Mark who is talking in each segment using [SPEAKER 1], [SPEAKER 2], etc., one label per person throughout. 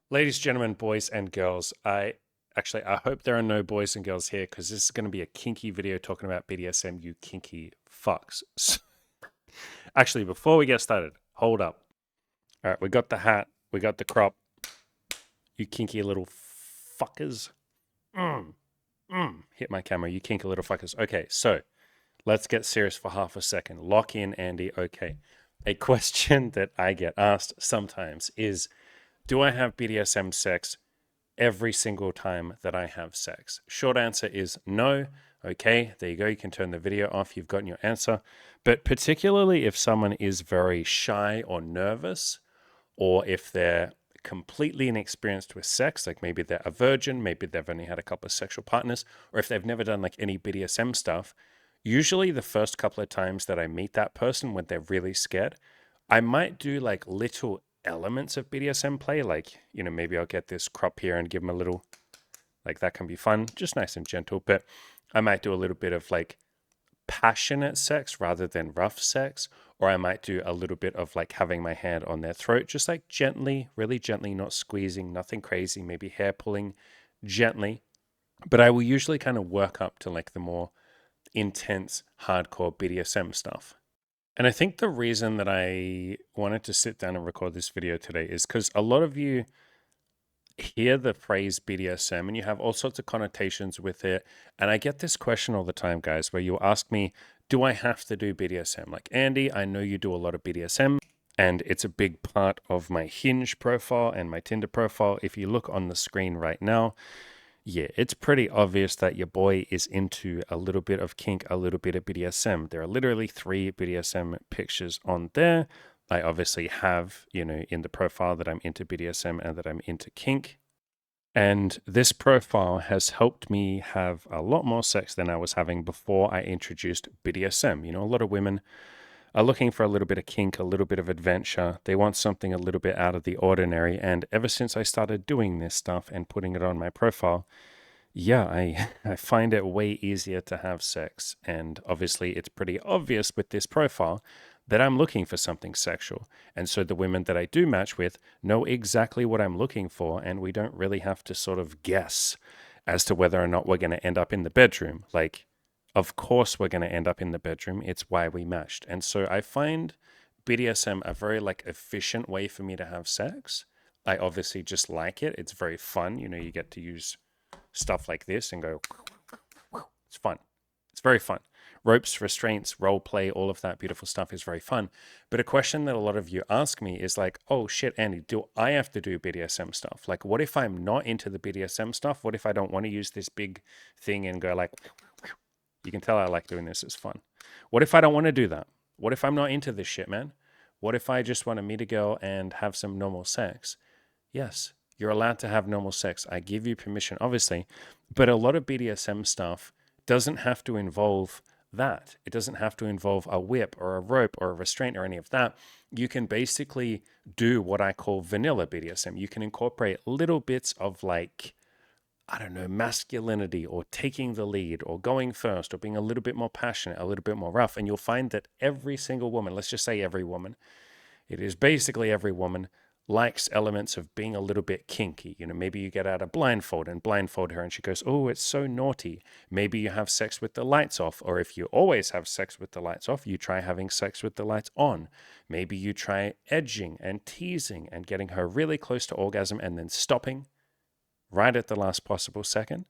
[SPEAKER 1] Ladies, gentlemen, boys and girls, I hope there are no boys and girls here because this is going to be a kinky video talking about BDSM, you kinky fucks. Actually, before we get started, hold up. All right, we got the hat, we got the crop, you kinky little fuckers. Hit my camera, you kinky little fuckers. Okay, so let's get serious for half a second. Lock in, Andy. Okay. A question that I get asked sometimes is, do I have BDSM sex every single time that I have sex? Short answer is no. Okay, there you go. You can turn the video off. You've gotten your answer. But particularly if someone is very shy or nervous, or if they're completely inexperienced with sex, like maybe they're a virgin, maybe they've only had a couple of sexual partners, or if they've never done like any BDSM stuff, usually the first couple of times that I meet that person when they're really scared, I might do like little elements of BDSM play, like, maybe I'll get this crop here and give them a little, like that can be fun, just nice and gentle. But I might do a little bit of like passionate sex rather than rough sex, or I might do a little bit of like having my hand on their throat, just like gently, really gently, not squeezing, nothing crazy, maybe hair pulling gently. But I will usually kind of work up to like the more intense, hardcore BDSM stuff. And I think the reason that I wanted to sit down and record this video today is because a lot of you hear the phrase BDSM and you have all sorts of connotations with it. And I get this question all the time, guys, where you ask me, do I have to do BDSM? Like, Andy, I know you do a lot of BDSM and it's a big part of my Hinge profile and my Tinder profile. If you look on the screen right now, yeah, it's pretty obvious that your boy is into a little bit of kink, a little bit of BDSM. There are literally 3 BDSM pictures on there. I obviously have, in the profile that I'm into BDSM and that I'm into kink. And this profile has helped me have a lot more sex than I was having before I introduced BDSM. A lot of women are looking for a little bit of kink, a little bit of adventure. They want something a little bit out of the ordinary. And ever since I started doing this stuff and putting it on my profile, yeah, I find it way easier to have sex. And obviously, it's pretty obvious with this profile that I'm looking for something sexual. And so the women that I do match with know exactly what I'm looking for. And we don't really have to sort of guess as to whether or not we're going to end up in the bedroom. Like, of course, we're going to end up in the bedroom. It's why we matched. And so I find BDSM a very like efficient way for me to have sex. I obviously just like it. It's very fun. You get to use stuff like this and go, it's fun. It's very fun. Ropes, restraints, role play, all of that beautiful stuff is very fun. But a question that a lot of you ask me is like, oh shit, Andy, do I have to do BDSM stuff? Like, what if I'm not into the BDSM stuff? What if I don't want to use this big thing and go like, you can tell I like doing this, it's fun. What if I don't want to do that? What if I'm not into this shit, man? What if I just want to meet a girl and have some normal sex? Yes, you're allowed to have normal sex. I give you permission, obviously. But a lot of BDSM stuff doesn't have to involve that. It doesn't have to involve a whip or a rope or a restraint or any of that. You can basically do what I call vanilla BDSM. You can incorporate little bits of like, I don't know, masculinity or taking the lead or going first or being a little bit more passionate, a little bit more rough. And you'll find that every single woman, let's just say every woman, it is basically every woman likes elements of being a little bit kinky. Maybe you get out a blindfold and blindfold her and she goes, oh, it's so naughty. Maybe you have sex with the lights off. Or if you always have sex with the lights off, you try having sex with the lights on. Maybe you try edging and teasing and getting her really close to orgasm and then stopping right at the last possible second.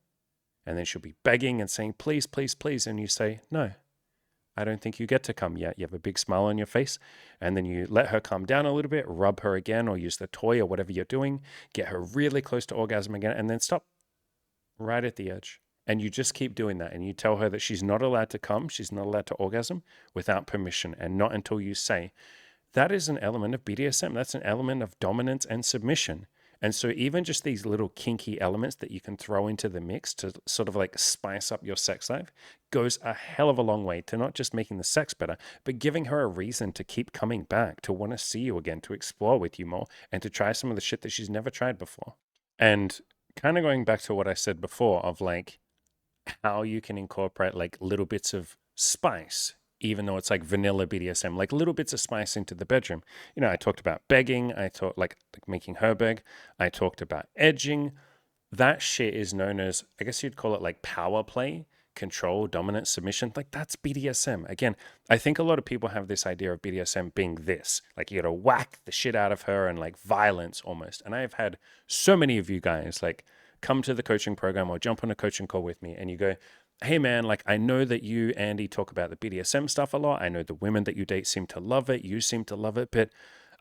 [SPEAKER 1] And then she'll be begging and saying, please, please, please. And you say, no, I don't think you get to come yet. You have a big smile on your face, and then you let her calm down a little bit, rub her again, or use the toy or whatever you're doing, get her really close to orgasm again, and then stop right at the edge. And you just keep doing that. And you tell her that she's not allowed to come, she's not allowed to orgasm without permission, and not until you say. That is an element of BDSM. That's an element of dominance and submission. And so even just these little kinky elements that you can throw into the mix to sort of like spice up your sex life goes a hell of a long way to not just making the sex better, but giving her a reason to keep coming back, to want to see you again, to explore with you more, and to try some of the shit that she's never tried before. And kind of going back to what I said before of like how you can incorporate like little bits of spice even though it's like vanilla BDSM, like little bits of spice into the bedroom. You know, I talked about begging, I talked like making her beg, I talked about edging. That shit is known as, I guess you'd call it like power play, control, dominance, submission. Like that's BDSM. Again, I think a lot of people have this idea of BDSM being this, like you gotta whack the shit out of her and like violence almost. And I have had so many of you guys like come to the coaching program or jump on a coaching call with me and you go, hey man, like I know that you, Andy, talk about the BDSM stuff a lot. I know the women that you date seem to love it. You seem to love it, but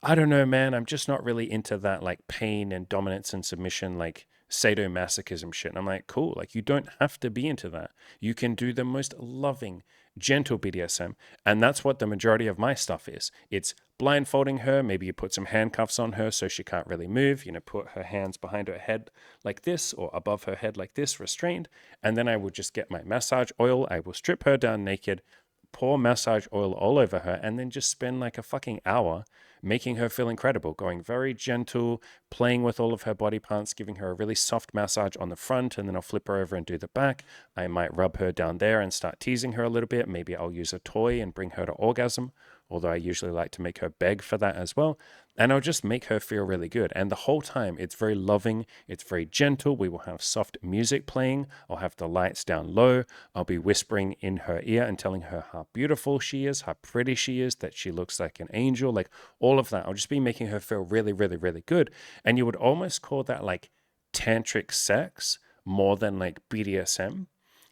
[SPEAKER 1] I don't know, man. I'm just not really into that like pain and dominance and submission, like sadomasochism shit. And I'm like, cool. Like you don't have to be into that. You can do the most loving, gentle BDSM. And that's what the majority of my stuff is. It's blindfolding her. Maybe you put some handcuffs on her so she can't really move. You know, put her hands behind her head like this or above her head like this, restrained. And then I will just get my massage oil. I will strip her down naked, pour massage oil all over her, and then just spend like a fucking hour making her feel incredible, going very gentle, playing with all of her body parts, giving her a really soft massage on the front, and then I'll flip her over and do the back. I might rub her down there and start teasing her a little bit. Maybe I'll use a toy and bring her to orgasm, although I usually like to make her beg for that as well. And I'll just make her feel really good. And the whole time, it's very loving. It's very gentle. We will have soft music playing. I'll have the lights down low. I'll be whispering in her ear and telling her how beautiful she is, how pretty she is, that she looks like an angel, like all of that. I'll just be making her feel really, really, really good. And you would almost call that like tantric sex more than like BDSM.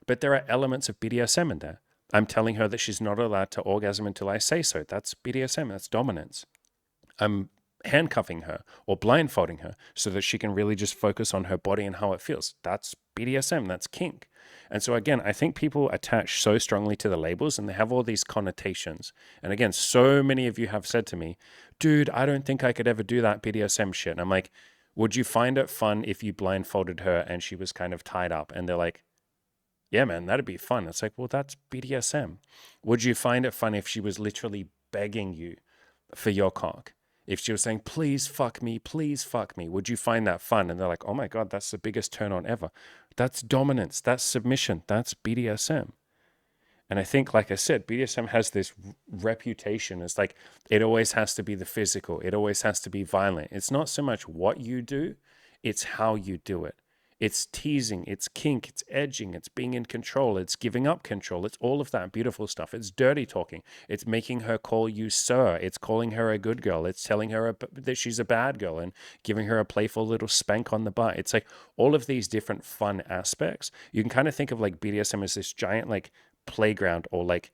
[SPEAKER 1] But there are elements of BDSM in there. I'm telling her that she's not allowed to orgasm until I say so. That's BDSM. That's dominance. I'm handcuffing her or blindfolding her so that she can really just focus on her body and how it feels. That's BDSM. That's kink. And so again, I think people attach so strongly to the labels and they have all these connotations. And again, so many of you have said to me, dude, I don't think I could ever do that BDSM shit. And I'm like, would you find it fun if you blindfolded her and she was kind of tied up? And they're like, yeah, man, that'd be fun. It's like, well, that's BDSM. Would you find it fun if she was literally begging you for your cock? If she was saying, please fuck me, would you find that fun? And they're like, oh my God, that's the biggest turn on ever. That's dominance, that's submission, that's BDSM. And I think, like I said, BDSM has this reputation. It's like, it always has to be the physical. It always has to be violent. It's not so much what you do, it's how you do it. It's teasing, it's kink, it's edging, it's being in control, it's giving up control, it's all of that beautiful stuff. It's dirty talking, it's making her call you sir, it's calling her a good girl, it's telling her that she's a bad girl and giving her a playful little spank on the butt. It's like all of these different fun aspects. You can kind of think of like BDSM as this giant like playground or like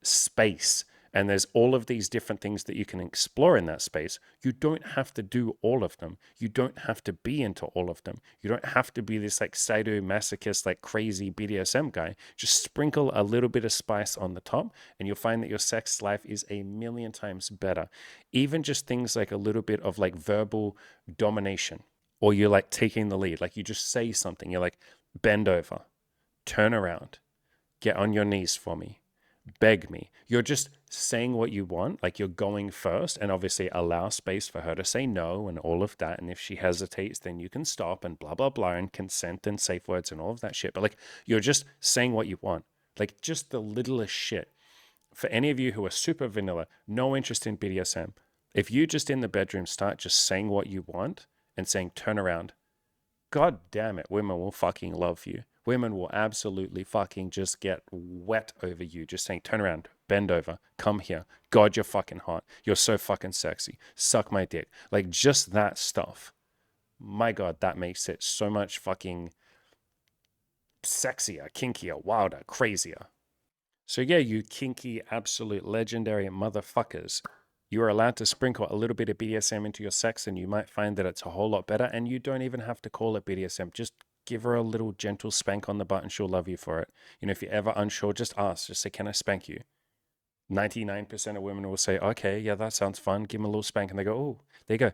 [SPEAKER 1] space. And there's all of these different things that you can explore in that space. You don't have to do all of them. You don't have to be into all of them. You don't have to be this like sadomasochist, like crazy BDSM guy. Just sprinkle a little bit of spice on the top and you'll find that your sex life is a million times better. Even just things like a little bit of like verbal domination, or you're like taking the lead. Like you just say something. You're like, bend over, turn around, get on your knees for me. Beg me. You're just saying what you want, like you're going first, and obviously allow space for her to say no and all of that. And if she hesitates, then you can stop and blah, blah, blah, and consent and safe words and all of that shit. But like you're just saying what you want, like just the littlest shit. For any of you who are super vanilla, no interest in BDSM, if you just in the bedroom start just saying what you want and saying turn around, God damn it, women will fucking love you. Women will absolutely fucking just get wet over you. Just saying, turn around, bend over, come here. God, you're fucking hot. You're so fucking sexy. Suck my dick. Like just that stuff. My God, that makes it so much fucking sexier, kinkier, wilder, crazier. So yeah, you kinky, absolute legendary motherfuckers. You are allowed to sprinkle a little bit of BDSM into your sex and you might find that it's a whole lot better. And you don't even have to call it BDSM. Just give her a little gentle spank on the butt and she'll love you for it. You know, if you're ever unsure, just ask. Just say, can I spank you? 99% of women will say, okay, yeah, that sounds fun. Give them a little spank. And they go, oh, there you go.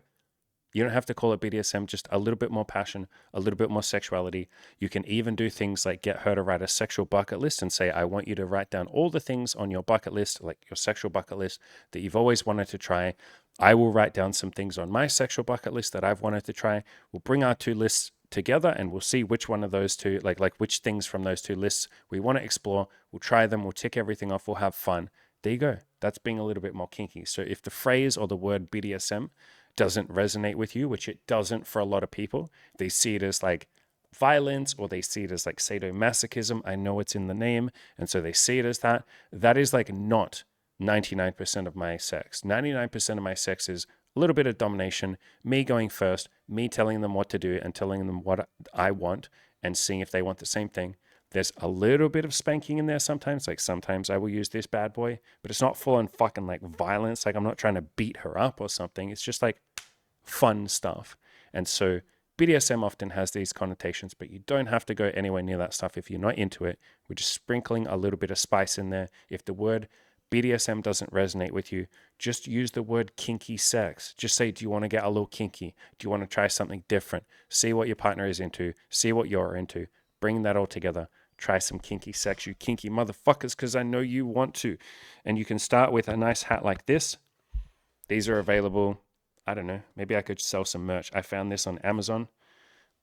[SPEAKER 1] You don't have to call it BDSM, just a little bit more passion, a little bit more sexuality. You can even do things like get her to write a sexual bucket list and say, I want you to write down all the things on your bucket list, like your sexual bucket list that you've always wanted to try. I will write down some things on my sexual bucket list that I've wanted to try. We'll bring our two lists together and we'll see which one of those two, like which things from those two lists we want to explore. We'll try them. We'll tick everything off. We'll have fun. there you go. That's being a little bit more kinky. So if the phrase or the word BDSM doesn't resonate with you, which it doesn't for a lot of people, they see it as like violence or they see it as like sadomasochism. I know it's in the name. And so they see it as that. That is like not 99% of my sex. 99% of my sex is a little bit of domination, me going first, me telling them what to do and telling them what I want and seeing if they want the same thing. There's a little bit of spanking in there sometimes. Like sometimes I will use this bad boy, but it's not full on fucking like violence. Like I'm not trying to beat her up or something. It's just like fun stuff. And so BDSM often has these connotations, but you don't have to go anywhere near that stuff if you're not into it. We're just sprinkling a little bit of spice in there. If the word BDSM doesn't resonate with you, just use the word kinky sex. Just say, do you want to get a little kinky? Do you want to try something different? See what your partner is into. See what you're into. Bring that all together. Try some kinky sex, you kinky motherfuckers, because I know you want to. And you can start with a nice hat like this. These are available. I don't know. Maybe I could sell some merch. I found this on Amazon.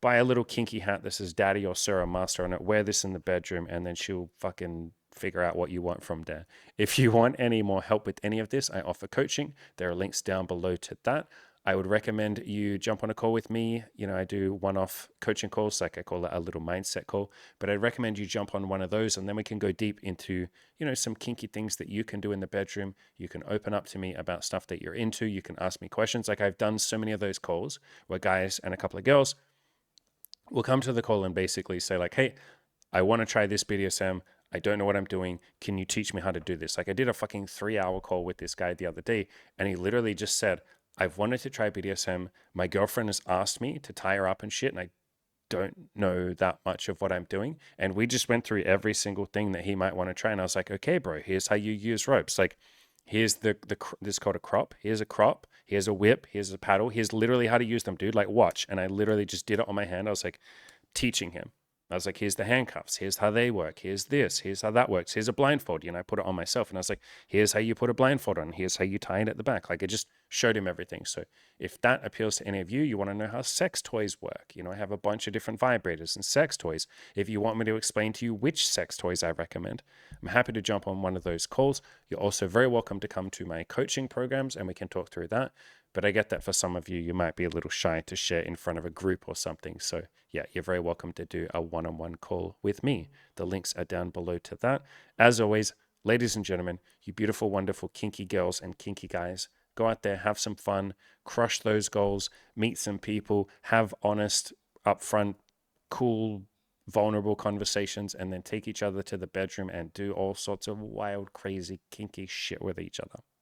[SPEAKER 1] Buy a little kinky hat. This is Daddy or Sir or Master on it. Wear this in the bedroom, and then she'll fucking figure out what you want from there. If you want any more help with any of this, I offer coaching. There are links down below to that. I would recommend you jump on a call with me. You know, I do one-off coaching calls, like I call it a little mindset call, but I'd recommend you jump on one of those and then we can go deep into, you know, some kinky things that you can do in the bedroom. You can open up to me about stuff that you're into. You can ask me questions. Like I've done so many of those calls where guys and a couple of girls will come to the call and basically say like, hey, I want to try this BDSM. I don't know what I'm doing. Can you teach me how to do this? Like I did a fucking 3-hour call with this guy the other day and he literally just said, I've wanted to try BDSM. My girlfriend has asked me to tie her up and shit, and I don't know that much of what I'm doing. And we just went through every single thing that he might want to try. And I was like, okay, bro, here's how you use ropes. Like, here's this is called a crop. Here's a crop. Here's a whip. Here's a paddle. Here's literally how to use them, dude. Like, watch. And I literally just did it on my hand. I was like, teaching him. I was like, here's the handcuffs. Here's how they work. Here's this. Here's how that works. Here's a blindfold. You know, I put it on myself and I was like, here's how you put a blindfold on. Here's how you tie it at the back. Like I just showed him everything. So if that appeals to any of you, you want to know how sex toys work. You know, I have a bunch of different vibrators and sex toys. If you want me to explain to you which sex toys I recommend, I'm happy to jump on one of those calls. You're also very welcome to come to my coaching programs and we can talk through that. But I get that for some of you, you might be a little shy to share in front of a group or something. So yeah, you're very welcome to do a one-on-one call with me. The links are down below to that. As always, ladies and gentlemen, you beautiful, wonderful, kinky girls and kinky guys, go out there, have some fun, crush those goals, meet some people, have honest, upfront, cool, vulnerable conversations, and then take each other to the bedroom and do all sorts of wild, crazy, kinky shit with each other.